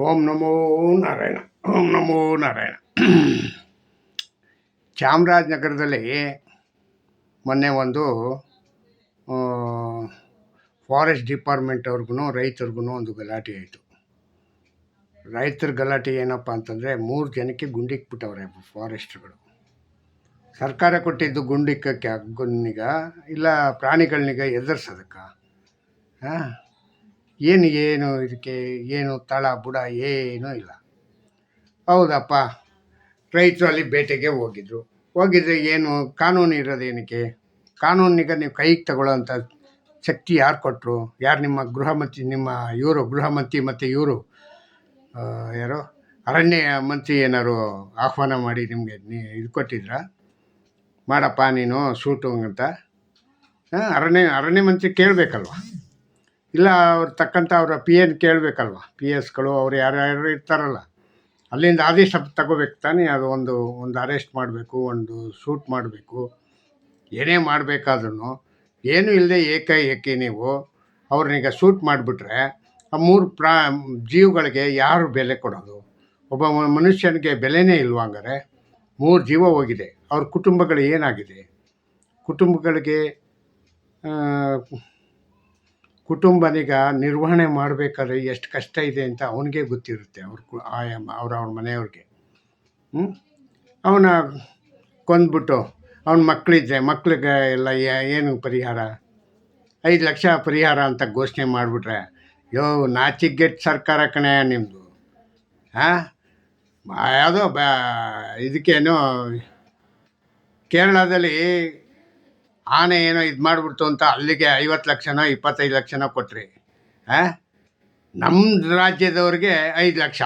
ಓಂ ನಮೋ ನಾರಾಯಣ. ಓಂ ನಮೋ ನಾರಾಯಣ. ಚಾಮರಾಜನಗರದಲ್ಲಿ ಮೊನ್ನೆ ಒಂದು ಫಾರೆಸ್ಟ್ ಡಿಪಾರ್ಟ್ಮೆಂಟ್ ಅವ್ರಿಗೂ ರೈತರಿಗೂ ಒಂದು ಗಲಾಟೆ ಆಯಿತು. ರೈತರ ಗಲಾಟೆ ಏನಪ್ಪ ಅಂತಂದರೆ 3 ಜನಕ್ಕೆ ಗುಂಡಿಕ್ಬಿಟ್ಟವ್ರೆ ಫಾರೆಸ್ಟ್ರುಗಳು. ಸರ್ಕಾರ ಕೊಟ್ಟಿದ್ದು ಗುಂಡಿಕ್ಕಕ್ಕೆ ಗುನ್ನಿಗ ಇಲ್ಲ ಪ್ರಾಣಿಗಳನ್ನಿಗ ಎದುರಿಸೋದಕ್ಕ? ಏನು ಇದಕ್ಕೆ ಏನು ತಳ ಬುಡ ಏನೂ ಇಲ್ಲ. ಹೌದಪ್ಪ, ರೈತರು ಅಲ್ಲಿ ಬೇಟೆಗೆ ಹೋಗಿದ್ರೆ ಏನು ಕಾನೂನು ಇರೋದೇನಕ್ಕೆ? ಕಾನೂನಿಗೆ ನೀವು ಕೈಗೆ ತಗೊಳ್ಳೋಂಥ ಶಕ್ತಿ ಯಾರು ಕೊಟ್ಟರು? ಯಾರು ನಿಮ್ಮ ಗೃಹ ಮಂತ್ರಿ ಮತ್ತು ಇವರು ಯಾರೋ ಅರಣ್ಯ ಮಂತ್ರಿ ಏನಾರು ಆಹ್ವಾನ ಮಾಡಿ ನಿಮಗೆ ಇದು ಕೊಟ್ಟಿದ್ರಾ? ಮಾಡಪ್ಪ ನೀನು ಶೂಟು ಅಂತ ಅರಣ್ಯ ಮಂತ್ರಿ ಕೇಳಬೇಕಲ್ವ? ಇಲ್ಲ ಅವ್ರು ತಕ್ಕಂಥ ಅವರ PN ಕೇಳಬೇಕಲ್ವ? PSಗಳು ಅವ್ರು ಯಾರ್ಯಾರು ಇರ್ತಾರಲ್ಲ, ಅಲ್ಲಿಂದ ಆದೇಶ ತಗೋಬೇಕು ತಾನೇ. ಅದು ಒಂದು ಅರೆಸ್ಟ್ ಮಾಡಬೇಕು, ಒಂದು ಶೂಟ್ ಮಾಡಬೇಕು, ಏನೇ ಮಾಡಬೇಕಾದ್ರೂ ಏನೂ ಇಲ್ಲದೆ ಏಕಾಏಕಿ ನೀವು ಅವ್ರನ್ನೀಗ ಶೂಟ್ ಮಾಡಿಬಿಟ್ರೆ ಆ 3 ಜೀವಗಳಿಗೆ ಯಾರು ಬೆಲೆ ಕೊಡೋದು? ಒಬ್ಬ ಮನುಷ್ಯನಿಗೆ ಬೆಲೆನೇ ಇಲ್ವ ಹಂಗಾರೆ? 3 ಜೀವ ಹೋಗಿದೆ. ಅವ್ರ ಕುಟುಂಬಗಳು ಏನಾಗಿದೆ? ಕುಟುಂಬನಿಗ ನಿರ್ವಹಣೆ ಮಾಡಬೇಕಾದ್ರೆ ಎಷ್ಟು ಕಷ್ಟ ಇದೆ ಅಂತ ಅವನಿಗೆ ಗೊತ್ತಿರುತ್ತೆ. ಅವ್ರ ಮನೆಯವ್ರಿಗೆ. ಅವನ ಕೊಂದ್ಬಿಟ್ಟು ಅವನ ಮಕ್ಕಳಿದ್ರೆ ಮಕ್ಳಿಗೆ ಎಲ್ಲ ಏನು ಪರಿಹಾರ? 5 ಲಕ್ಷ ಪರಿಹಾರ ಅಂತ ಘೋಷಣೆ ಮಾಡಿಬಿಟ್ರೆ ನಾಚಿಗೆಟ್ ಸರ್ಕಾರ ಕಣೆ ನಿಮ್ಮದು. ಯಾವುದೋ ಇದಕ್ಕೇನೋ ಕೇರಳದಲ್ಲಿ ಆನೆ ಏನೋ ಇದು ಮಾಡಿಬಿಡ್ತು ಅಂತ ಅಲ್ಲಿಗೆ 50 ಲಕ್ಷನೋ 25 ಲಕ್ಷನೋ ಕೊಟ್ರಿ. ನಮ್ಮ ರಾಜ್ಯದವ್ರಿಗೆ 5 ಲಕ್ಷ.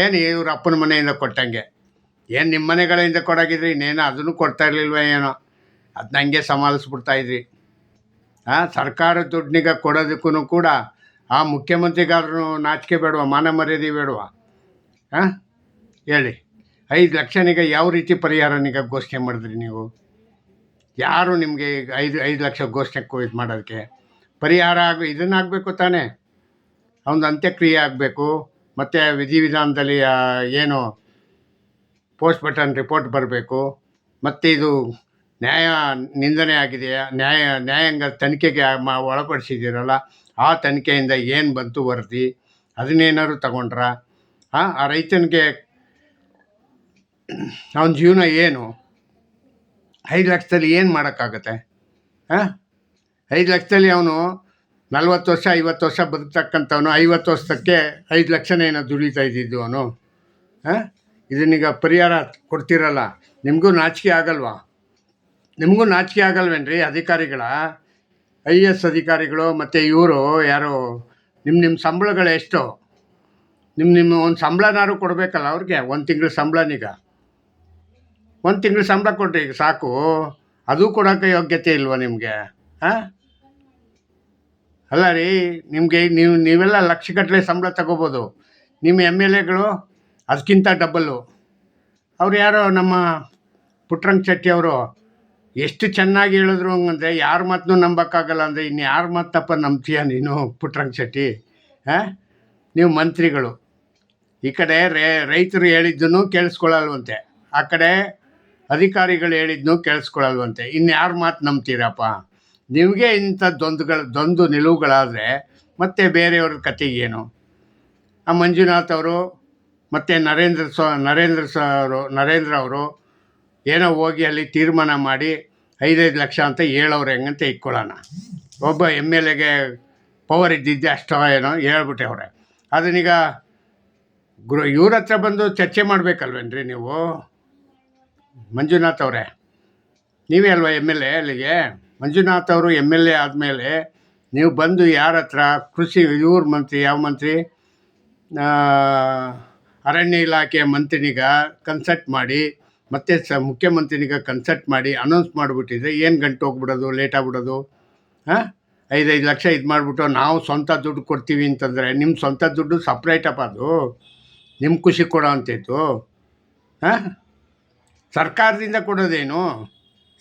ಏನು ಇವ್ರ ಅಪ್ಪನ ಮನೆಯಿಂದ ಕೊಟ್ಟಂಗೆ? ಏನು ನಿಮ್ಮ ಮನೆಗಳಿಂದ ಕೊಡೋಗಿದ್ರಿ? ಇನ್ನೇನೋ ಅದನ್ನು ಕೊಡ್ತಾ ಇರಲಿಲ್ವ ಏನೋ? ಅದನ್ನ ಹಂಗೆ ಸಮಾಲಿಸ್ಬಿಡ್ತಾಯಿದ್ರಿ. ಸರ್ಕಾರದ ದುಡ್ಡಿನಿಗ ಕೊಡೋದಕ್ಕೂ ಕೂಡ ಆ ಮುಖ್ಯಮಂತ್ರಿಗಾದ್ರೂ ನಾಚಿಕೆ ಬೇಡವಾ? ಮಾನ ಮರ್ಯಾದೆ ಬೇಡವಾ? ಹೇಳಿ. 5 ಲಕ್ಷನಿಗ ಯಾವ ರೀತಿ ಪರಿಹಾರನಿಗ ಘೋಷಣೆ ಮಾಡಿದ್ರಿ ನೀವು? ಯಾರು ನಿಮಗೆ 5 ಲಕ್ಷ ಘೋಷಣೆ ಇದು ಮಾಡೋದಕ್ಕೆ? ಪರಿಹಾರ ಇದನ್ನಾಗಬೇಕು ತಾನೇ. ಅವನದು ಅಂತ್ಯಕ್ರಿಯೆ ಆಗಬೇಕು, ಮತ್ತು ವಿಧಿವಿಧಾನದಲ್ಲಿ ಏನು ಪೋಸ್ಟ್ ಮಾರ್ಟಮ್ ರಿಪೋರ್ಟ್ ಬರಬೇಕು, ಮತ್ತು ಇದು ನಿಂದನೆ ಆಗಿದೆಯಾ, ನ್ಯಾಯಾಂಗ ತನಿಖೆಗೆ ಒಳಪಡಿಸಿದ್ದೀರಲ್ಲ, ಆ ತನಿಖೆಯಿಂದ ಏನು ಬಂತು ವರದಿ, ಅದನ್ನೇನಾದ್ರು ತಗೊಂಡ್ರ? ಆ ರೈತನಿಗೆ ಅವನ ಜೀವನ ಏನು? 5 ಲಕ್ಷದಲ್ಲಿ ಏನು ಮಾಡೋಕ್ಕಾಗತ್ತೆ? 5 ಲಕ್ಷದಲ್ಲಿ ಅವನು 40 ವರ್ಷ 50 ವರ್ಷ ಬದುಕ್ತಕ್ಕಂಥವನು 50 ವರ್ಷಕ್ಕೆ 5 ಲಕ್ಷನೇನೋ ದುಡಿತಾ ಇದ್ದಿದ್ದು ಅವನು. ಇದನ್ನೀಗ ಪರಿಹಾರ ಕೊಡ್ತಿರಲ್ಲ, ನಿಮಗೂ ನಾಚಿಕೆ ಆಗಲ್ವಾ? ನಿಮಗೂ ನಾಚಿಕೆ ಆಗಲ್ವೇನ್ರಿ? ಅಧಿಕಾರಿಗಳ IAS ಅಧಿಕಾರಿಗಳು ಮತ್ತು ಇವರು ಯಾರು ನಿಮ್ಮ ಸಂಬಳಗಳು ಎಷ್ಟು? ನಿಮ್ಮ ಒಂದು ಸಂಬಳನಾರು ಕೊಡಬೇಕಲ್ಲ ಅವ್ರಿಗೆ. 1 ತಿಂಗಳ ಸಂಬಳನೀಗ 1 ತಿಂಗಳ ಸಂಬಳ ಕೊಡ್ರಿ, ಈಗ ಸಾಕು. ಅದು ಕೊಡೋಕ್ಕೆ ಯೋಗ್ಯತೆ ಇಲ್ವ ನಿಮಗೆ? ಅಲ್ಲ ರೀ, ನಿಮಗೆ ನೀವೆಲ್ಲ ಲಕ್ಷಗಟ್ಟಲೆ ಸಂಬಳ ತಗೋಬೋದು. ನಿಮ್ಮ MLAಗಳು ಅದಕ್ಕಿಂತ ಡಬ್ಬಲ್ಲು. ಅವ್ರು ಯಾರೋ ನಮ್ಮ ಪುಟ್ಟರಂಗ ಶೆಟ್ಟಿ ಅವರು ಎಷ್ಟು ಚೆನ್ನಾಗಿ ಹೇಳಿದ್ರು ಹಂಗಂದರೆ ಯಾರ ಮಾತನ್ನೂ ನಂಬೋಕ್ಕಾಗಲ್ಲ. ಅಂದರೆ ಇನ್ನು ಯಾರ ಮಾತಪ್ಪ ನಂಬ್ತೀಯ ನೀನು ಪುಟ್ಟರಂಗ ಶೆಟ್ಟಿ? ನೀವು ಮಂತ್ರಿಗಳು ಈ ಕಡೆ ರೈತರು ಹೇಳಿದ್ದನ್ನು ಕೇಳಿಸ್ಕೊಳ್ಳಲ್ವಂತೆ, ಆ ಕಡೆ ಅಧಿಕಾರಿಗಳು ಹೇಳಿದ್ನು ಕೇಳಿಸ್ಕೊಳ್ಳಲ್ವಂತೆ. ಇನ್ಯಾರ ಮಾತು ನಂಬ್ತೀರಪ್ಪ? ನಿಮಗೆ ಇಂಥ ದ್ವಂದ್ವ ನಿಲುವುಗಳಾದರೆ ಮತ್ತೆ ಬೇರೆಯವ್ರ ಕತೆ ಏನು? ಆ ಮಂಜುನಾಥ್ ಅವರು ಮತ್ತು ನರೇಂದ್ರ ಅವರು ಏನೋ ಹೋಗಿ ಅಲ್ಲಿ ತೀರ್ಮಾನ ಮಾಡಿ 5 ಲಕ್ಷ ಅಂತ ಹೇಳೋರು ಹೆಂಗಂತ ಇಟ್ಕೊಳ್ಳೋಣ. ಒಬ್ಬ MLAಗೆ ಪವರ್ ಇದ್ದಿದ್ದೆ ಅಷ್ಟೋ ಏನೋ ಹೇಳ್ಬಿಟ್ಟವ್ರೆ. ಅದನ್ನೀಗ ಇವ್ರ ಹತ್ರ ಬಂದು ಚರ್ಚೆ ಮಾಡಬೇಕಲ್ವೇನ್ರಿ ನೀವು? ಮಂಜುನಾಥ್ ಅವರೇ, ನೀವೇ ಅಲ್ವಾ MLA ಅಲ್ಲಿಗೆ? ಮಂಜುನಾಥ್ ಅವರು MLA ಆದಮೇಲೆ ನೀವು ಬಂದು ಯಾರ ಹತ್ರ ಕೃಷಿ ಇವ್ರ ಮಂತ್ರಿ, ಯಾವ ಮಂತ್ರಿ, ಅರಣ್ಯ ಇಲಾಖೆಯ ಮಂತ್ರಿನಿಗ ಕನ್ಸಲ್ಟ್ ಮಾಡಿ, ಮತ್ತು ಮುಖ್ಯಮಂತ್ರಿನಿಗ ಕನ್ಸಲ್ಟ್ ಮಾಡಿ ಅನೌನ್ಸ್ ಮಾಡಿಬಿಟ್ಟಿದ್ರೆ ಏನು ಗಂಟು ಹೋಗ್ಬಿಡೋದು, ಲೇಟ್ ಆಗಿಬಿಡೋದು? 5 ಲಕ್ಷ ಇದು ಮಾಡಿಬಿಟ್ಟು ನಾವು ಸ್ವಂತ ದುಡ್ಡು ಕೊಡ್ತೀವಿ ಅಂತಂದರೆ ನಿಮ್ಮ ಸ್ವಂತ ದುಡ್ಡು ಸಪ್ರೇಟಪ್ಪ, ಅದು ನಿಮ್ಮ ಖುಷಿ ಕೊಡೋ ಅಂತಿತ್ತು. ಸರ್ಕಾರದಿಂದ ಕೊಡೋದೇನು?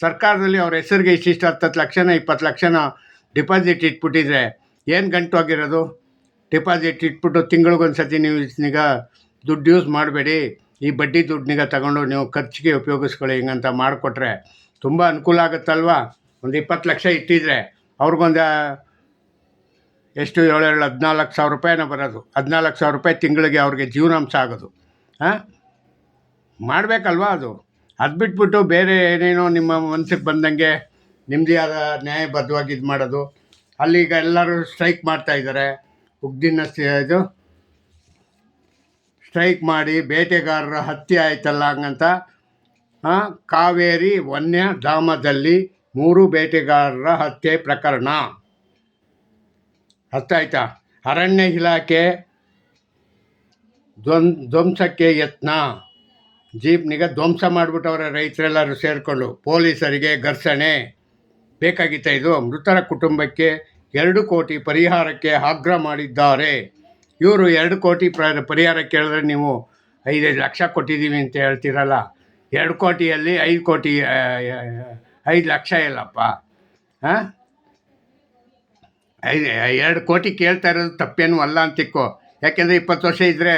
ಸರ್ಕಾರದಲ್ಲಿ ಅವ್ರ ಹೆಸರಿಗೆ ಇಷ್ಟಿಷ್ಟು 10 ಲಕ್ಷನ 20 ಲಕ್ಷನ ಡಿಪಾಸಿಟ್ ಇಟ್ಬಿಟ್ಟಿದ್ರೆ ಏನು ಗಂಟು ಆಗಿರೋದು? ಡಿಪಾಸಿಟ್ ಇಟ್ಬಿಟ್ಟು ತಿಂಗಳಿಗೊಂದು ಸತಿ ನೀವು ಈಗ ದುಡ್ಡು ಯೂಸ್ ಮಾಡಬೇಡಿ, ಈ ಬಡ್ಡಿ ದುಡ್ಡನ್ನೀಗ ತಗೊಂಡು ನೀವು ಖರ್ಚಿಗೆ ಉಪಯೋಗಿಸ್ಕೊಳ್ಳಿ ಹಿಂಗಂತ ಮಾಡಿಕೊಟ್ರೆ ತುಂಬ ಅನುಕೂಲ ಆಗುತ್ತಲ್ವಾ. ಒಂದು 20 ಲಕ್ಷ ಇಟ್ಟಿದ್ರೆ ಅವ್ರಿಗೊಂದು ಎಷ್ಟು 14 ಸಾವಿರ ರೂಪಾಯಿನ ಬರೋದು. 14 ಸಾವಿರ ರೂಪಾಯಿ ತಿಂಗಳಿಗೆ ಅವ್ರಿಗೆ ಜೀವನಾಂಶ ಆಗೋದು. ಹಾಂ, ಮಾಡಬೇಕಲ್ವಾ ಅದು. ಅದು ಬಿಟ್ಬಿಟ್ಟು ಬೇರೆ ಏನೇನೋ ನಿಮ್ಮ ಮನಸ್ಸಿಗೆ ಬಂದಂಗೆ ನಿಮ್ಮದೇ ಆದ ನ್ಯಾಯಬದ್ಧವಾಗಿ ಇದು ಮಾಡೋದು. ಅಲ್ಲೀಗ ಎಲ್ಲರೂ ಸ್ಟ್ರೈಕ್ ಮಾಡ್ತಾಯಿದ್ದಾರೆ. ಉಗ್ದಿನ ಇದು ಸ್ಟ್ರೈಕ್ ಮಾಡಿ ಬೇಟೆಗಾರರ ಹತ್ಯೆ ಆಯ್ತಲ್ಲ ಹಂಗಂತ. ಕಾವೇರಿ ವನ್ಯಧಾಮದಲ್ಲಿ 3 ಬೇಟೆಗಾರರ ಹತ್ಯೆ ಪ್ರಕರಣ. ಅರ್ಥ ಆಯ್ತಾ? ಅರಣ್ಯ ಇಲಾಖೆ ಧ್ವಂಸಕ್ಕೆ ಯತ್ನ. ಜೀಪ್ನಿಗೆ ಧ್ವಂಸ ಮಾಡಿಬಿಟ್ಟವ್ರೆ ರೈತರೆಲ್ಲರೂ ಸೇರಿಕೊಂಡು. ಪೊಲೀಸರಿಗೆ ಘರ್ಷಣೆ. ಬೇಕಾಗಿತ್ತ ಇದು? ಮೃತರ ಕುಟುಂಬಕ್ಕೆ 2 ಕೋಟಿ ಪರಿಹಾರಕ್ಕೆ ಆಗ್ರಹ ಮಾಡಿದ್ದಾರೆ. ಇವರು 2 ಕೋಟಿ ಪರಿಹಾರ ಕೇಳಿದ್ರೆ ನೀವು 5 ಲಕ್ಷ ಕೊಟ್ಟಿದ್ದೀವಿ ಅಂತ ಹೇಳ್ತೀರಲ್ಲ. 2 ಕೋಟಿಯಲ್ಲಿ 5 ಕೋಟಿ 5 ಲಕ್ಷ ಇಲ್ಲಪ್ಪ. ಹಾಂ, 2 ಕೋಟಿ ಕೇಳ್ತಾ ಇರೋದು ತಪ್ಪೇನು ಅಲ್ಲ ಅಂತಿಕ್ಕೋ. ಯಾಕೆಂದರೆ 20 ವರ್ಷ ಇದ್ದರೆ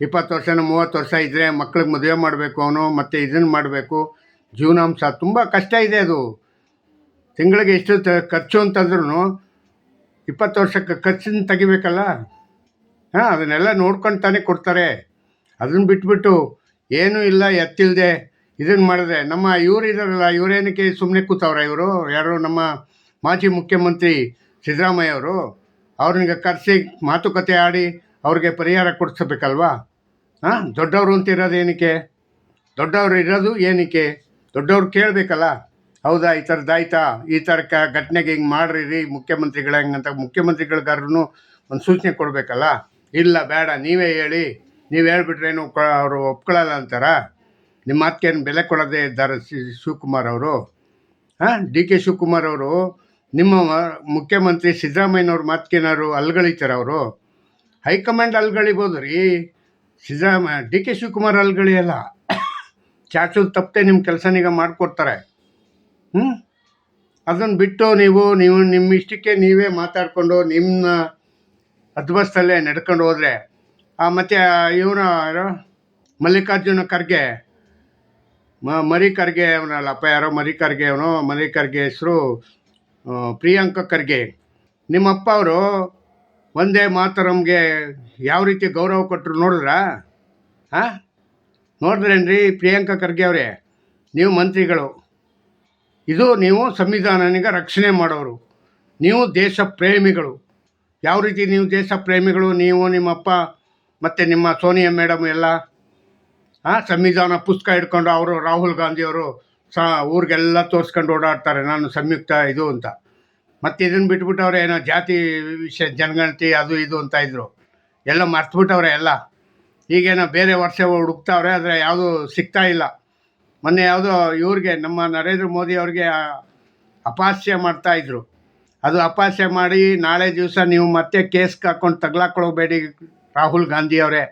20 ವರ್ಷನ 30 ವರ್ಷ ಇದ್ದರೆ ಮಕ್ಳಿಗೆ ಮದುವೆ ಮಾಡಬೇಕು ಅವನು, ಮತ್ತು ಇದನ್ನು ಮಾಡಬೇಕು. ಜೀವನಾಂಶ ತುಂಬ ಕಷ್ಟ ಇದೆ ಅದು. ತಿಂಗಳಿಗೆ ಎಷ್ಟು ಖರ್ಚು ಅಂತಂದ್ರೂ 20 ವರ್ಷಕ್ಕೆ ಖರ್ಚನ್ನು ತೆಗಿಬೇಕಲ್ಲ. ಹಾಂ, ಅದನ್ನೆಲ್ಲ ನೋಡ್ಕೊಂಡು ತಾನೇ ಕೊಡ್ತಾರೆ. ಅದನ್ನು ಬಿಟ್ಬಿಟ್ಟು ಏನೂ ಇಲ್ಲ ಎತ್ತಿಲ್ಲದೆ ಇದನ್ನು ಮಾಡಿದ್ರೆ ನಮ್ಮ ಇವರು ಇದ್ದಾರಲ್ಲ, ಇವರೇನಕ್ಕೆ ಸುಮ್ಮನೆ ಕೂತವ್ರೆ? ಇವರು ಯಾರು? ನಮ್ಮ ಮಾಜಿ ಮುಖ್ಯಮಂತ್ರಿ ಸಿದ್ದರಾಮಯ್ಯ ಅವರು. ಅವ್ರನಿಗೆ ಕರೆಸಿ ಮಾತುಕತೆ ಆಡಿ ಅವ್ರಿಗೆ ಪರಿಹಾರ ಕೊಡಿಸ್ಬೇಕಲ್ವಾ. ಹಾಂ, ದೊಡ್ಡವರು ಅಂತ ಇರೋದು ಏನಕ್ಕೆ? ದೊಡ್ಡವರು ಇರೋದು ಏನಕ್ಕೆ? ದೊಡ್ಡವ್ರು ಕೇಳಬೇಕಲ್ಲ. ಹೌದಾ, ಈ ಥರದ್ದಾಯ್ತಾ, ಈ ಥರ ಘಟನೆಗೆ ಹಿಂಗೆ ಮಾಡ್ರಿ ಮುಖ್ಯಮಂತ್ರಿಗಳ ಹಂಗಂತ ಮುಖ್ಯಮಂತ್ರಿಗಳಿಗಾದ್ರೂ ಒಂದು ಸೂಚನೆ ಕೊಡಬೇಕಲ್ಲ. ಇಲ್ಲ, ಬೇಡ, ನೀವೇ ಹೇಳಿ, ನೀವು ಹೇಳ್ಬಿಟ್ರೇನು ಅವರು ಒಪ್ಕೊಳ್ಳಲ್ಲ ಅಂತಾರ? ನಿಮ್ಮ ಮಾತಿಗೇನು ಬೆಲೆ ಕೊಡೋದೇ ಇದ್ದಾರೆ ಶಿವಕುಮಾರ್ ಅವರು. ಹಾಂ, ಡಿ ಕೆ ಶಿವಕುಮಾರ್ ಅವರು ನಿಮ್ಮ ಮುಖ್ಯಮಂತ್ರಿ ಸಿದ್ದರಾಮಯ್ಯನವ್ರ ಮಾತಿಗೇನಾದ್ರು ಅಲ್ಗಳಿತಾರೆ ಅವರು? ಹೈಕಮಾಂಡ್ ಅಲ್ಗಳಿಬೋದು ರೀ, ಡಿ ಕೆ ಶಿವಕುಮಾರ್ ಅಲ್ಗಳಿಯಲ್ಲ. ಚಾಚು ತಪ್ಪದೆ ನಿಮ್ಮ ಕೆಲಸನೀಗ ಮಾಡಿಕೊಡ್ತಾರೆ. ಅದನ್ನು ಬಿಟ್ಟು ನೀವು ನಿಮ್ಮ ಇಷ್ಟಕ್ಕೆ ನೀವೇ ಮಾತಾಡಿಕೊಂಡು ನಿಮ್ಮ ಅದ್ಬಸ್ತಲ್ಲೇ ನಡ್ಕೊಂಡು ಹೋದರೆ ಮತ್ತು ಇವನು ಮಲ್ಲಿಕಾರ್ಜುನ ಖರ್ಗೆ ಮರಿ ಖರ್ಗೆ ಅವನಲ್ಲಪ್ಪ, ಯಾರೋ ಮರಿ ಖರ್ಗೆ ಹೆಸರು ಪ್ರಿಯಾಂಕ ಖರ್ಗೆ. ನಿಮ್ಮಪ್ಪ ಅವರು ವಂದೇ ಮಾತರಂಗೆ ಯಾವ ರೀತಿ ಗೌರವ ಕೊಟ್ಟರು ನೋಡಿದ್ರಾ? ಹಾಂ, ನೋಡಿದ್ರೇನ್ರಿ? ಪ್ರಿಯಾಂಕ ಖರ್ಗೆ ಅವರೇ, ನೀವು ಮಂತ್ರಿಗಳು, ಇದು ನೀವು ಸಂವಿಧಾನನಿಗೆ ರಕ್ಷಣೆ ಮಾಡೋರು, ನೀವು ದೇಶ ಪ್ರೇಮಿಗಳು. ಯಾವ ರೀತಿ ನೀವು ದೇಶ ಪ್ರೇಮಿಗಳು? ನೀವು ನಿಮ್ಮಪ್ಪ ಮತ್ತು ನಿಮ್ಮ ಸೋನಿಯಾ ಮೇಡಮ್ ಎಲ್ಲ ಸಂವಿಧಾನ ಪುಸ್ತಕ ಹಿಡ್ಕೊಂಡು ಅವರು ರಾಹುಲ್ ಗಾಂಧಿಯವರು ಊರಿಗೆಲ್ಲ ತೋರಿಸ್ಕೊಂಡು ಓಡಾಡ್ತಾರೆ ನಾನು ಸಂಯುಕ್ತ ಇದು ಅಂತ. ಮತ್ತು ಇದನ್ನು ಬಿಟ್ಬಿಟ್ಟವ್ರೆ, ಏನೋ ಜಾತಿ ವಿಷಯ ಜನಗಣತಿ ಅದು ಇದು ಅಂತ ಇದ್ದರು. ಎಲ್ಲ ಮರ್ತುಬಿಟ್ಟವ್ರೆ ಎಲ್ಲ. ಈಗೇನೋ ಬೇರೆ ವರ್ಷ ಹುಡುಕ್ತಾವ್ರೆ, ಆದರೆ ಯಾವುದೂ ಸಿಗ್ತಾ ಇಲ್ಲ. ಮೊನ್ನೆ ಯಾವುದೋ ಇವ್ರಿಗೆ ನಮ್ಮ ನರೇಂದ್ರ ಮೋದಿ ಅವ್ರಿಗೆ ಅಪಹಾಸ್ಯ ಮಾಡ್ತಾಯಿದ್ರು. ಅದು ಅಪಹಾಸ್ಯ ಮಾಡಿ ನಾಳೆ ದಿವಸ ನೀವು ಮತ್ತೆ ಕೇಸ್ಗೆ ಹಾಕ್ಕೊಂಡು ತಗ್ಲಾಕೊಳ್ಳೋಬೇಡಿ ರಾಹುಲ್ ಗಾಂಧಿಯವರೇ.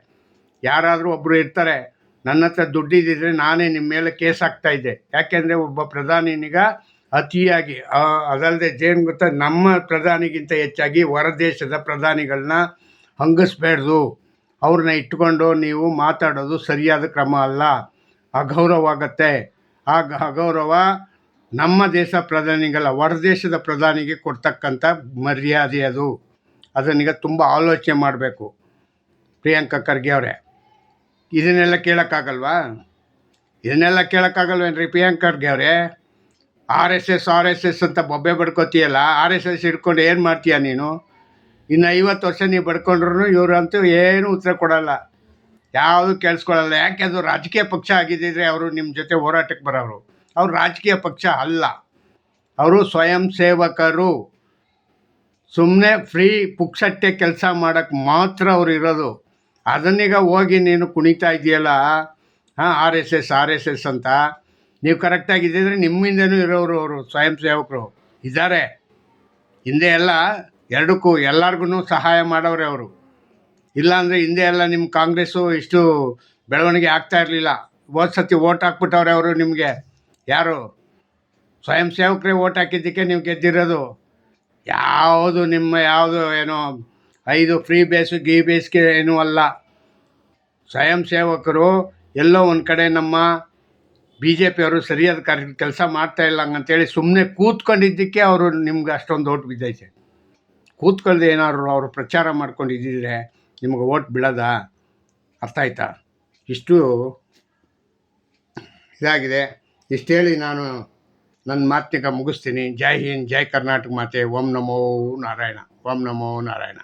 ಯಾರಾದರೂ ಒಬ್ಬರು ಇರ್ತಾರೆ, ನನ್ನ ಹತ್ರ ದುಡ್ಡಿದ್ದಿದ್ರೆ ನಾನೇ ನಿಮ್ಮ ಮೇಲೆ ಕೇಸ್ ಹಾಕ್ತಾಯಿದ್ದೆ. ಯಾಕೆಂದರೆ ಒಬ್ಬ ಪ್ರಧಾನಿನಿಗ ಅತಿಯಾಗಿ ಅದಲ್ಲದೆ ಜೇನು ಗೊತ್ತಾ, ನಮ್ಮ ಪ್ರಧಾನಿಗಿಂತ ಹೆಚ್ಚಾಗಿ ಹೊರದೇಶದ ಪ್ರಧಾನಿಗಳನ್ನ ಹಂಗಿಸ್ಬೇಡ್ದು. ಅವ್ರನ್ನ ಇಟ್ಕೊಂಡು ನೀವು ಮಾತಾಡೋದು ಸರಿಯಾದ ಕ್ರಮ ಅಲ್ಲ, ಅಗೌರವ ಆಗತ್ತೆ. ಆ ಅಗೌರವ ನಮ್ಮ ದೇಶ ಪ್ರಧಾನಿಗಲ್ಲ, ಹೊರದೇಶದ ಪ್ರಧಾನಿಗೆ ಕೊಡ್ತಕ್ಕಂಥ ಮರ್ಯಾದೆ ಅದು. ಅದನ್ನೀಗ ತುಂಬ ಆಲೋಚನೆ ಮಾಡಬೇಕು ಪ್ರಿಯಾಂಕ ಖರ್ಗೆ ಅವರೇ. ಇದನ್ನೆಲ್ಲ ಕೇಳೋಕ್ಕಾಗಲ್ವಾ? ಇದನ್ನೆಲ್ಲ ಕೇಳೋಕ್ಕಾಗಲ್ವೇನ್ರಿ ಪ್ರಿಯಾಂಕ ಖರ್ಗೆ ಅವರೇ? RSS ಅಂತ ಬೊಬ್ಬೆ ಬಡ್ಕೋತೀಯಲ್ಲ, RSS ಹಿಡ್ಕೊಂಡು ಏನು ಮಾಡ್ತೀಯ ನೀನು? ಇನ್ನು 50 ವರ್ಷ ನೀವು ಬಡ್ಕೊಂಡ್ರು ಇವರಂತೂ ಏನು ಉತ್ತರ ಕೊಡಲ್ಲ, ಯಾವುದು ಕೇಳಿಸ್ಕೊಳ್ಳಲ್ಲ. ಯಾಕೆ? ಅದು ರಾಜಕೀಯ ಪಕ್ಷ ಆಗಿದ್ದರೆ ಅವರು ನಿಮ್ಮ ಜೊತೆ ಹೋರಾಟಕ್ಕೆ ಬರೋರು. ಅವರು ರಾಜಕೀಯ ಪಕ್ಷ ಅಲ್ಲ, ಅವರು ಸ್ವಯಂ ಸೇವಕರು. ಸುಮ್ಮನೆ ಫ್ರೀ ಪುಕ್ಸಟ್ಟೆ ಕೆಲಸ ಮಾಡೋಕ್ಕೆ ಮಾತ್ರ ಅವ್ರು ಇರೋದು. ಅದನ್ನೀಗ ಹೋಗಿ ನೀನು ಕುಣಿತಾ ಇದೆಯಲ್ಲ, RSS ಅಂತ. ನೀವು ಕರೆಕ್ಟಾಗಿದ್ದಿದ್ರೆ ನಿಮ್ಮಿಂದನೂ ಇರೋರು ಅವರು ಸ್ವಯಂ ಸೇವಕರು ಇದ್ದಾರೆ. ಹಿಂದೆ ಎಲ್ಲ ಎರಡಕ್ಕೂ ಎಲ್ಲರಿಗೂ ಸಹಾಯ ಮಾಡೋರೆ ಅವರು. ಇಲ್ಲಾಂದರೆ ಹಿಂದೆ ಎಲ್ಲ ನಿಮ್ಮ ಕಾಂಗ್ರೆಸ್ಸು ಇಷ್ಟು ಬೆಳವಣಿಗೆ ಆಗ್ತಾ ಇರಲಿಲ್ಲ. ಹೋದ ಸತಿ ಓಟ್ ಹಾಕ್ಬಿಟ್ಟವ್ರೆ ಅವರು ನಿಮಗೆ. ಯಾರು? ಸ್ವಯಂ ಸೇವಕರೇ ಓಟ್ ಹಾಕಿದ್ದಕ್ಕೆ ನೀವು ಗೆದ್ದಿರೋದು. ಯಾವುದು ನಿಮ್ಮ ಯಾವುದು ಏನೋ 5 ಫ್ರೀ ಬೇಸು ಬೇಸ್ಗೆ ಏನೂ ಅಲ್ಲ. ಸ್ವಯಂ ಸೇವಕರು ಎಲ್ಲೋ ಒಂದು ಕಡೆ ನಮ್ಮ ಬಿ ಜೆ ಪಿಯವರು ಸರಿಯಾದ ಕೆಲಸ ಮಾಡ್ತಾ ಇಲ್ಲ ಹಂಗಂತೇಳಿ ಸುಮ್ಮನೆ ಕೂತ್ಕೊಂಡಿದ್ದಕ್ಕೆ ಅವರು ನಿಮ್ಗೆ ಅಷ್ಟೊಂದು ಓಟ್ ಬಿದ್ದೈತೆ. ಕೂತ್ಕೊಳ್ದೆ ಏನಾದ್ರು ಅವರು ಪ್ರಚಾರ ಮಾಡ್ಕೊಂಡಿದ್ದಿದ್ರೆ ನಿಮ್ಗೆ ಓಟ್ ಬೀಳೋದ? ಅರ್ಥ ಆಯ್ತಾ? ಇಷ್ಟು ಇದಾಗಿದೆ. ಇಷ್ಟೇಳಿ ನಾನು ನನ್ನ ಮಾತಿಗೆ ಮುಗಿಸ್ತೀನಿ. ಜೈ ಹಿಂದ್, ಜೈ ಕರ್ನಾಟಕ ಮಾತೆ. ಓಂ ನಮೋ ನಾರಾಯಣ, ಓಂ ನಮೋ ನಾರಾಯಣ.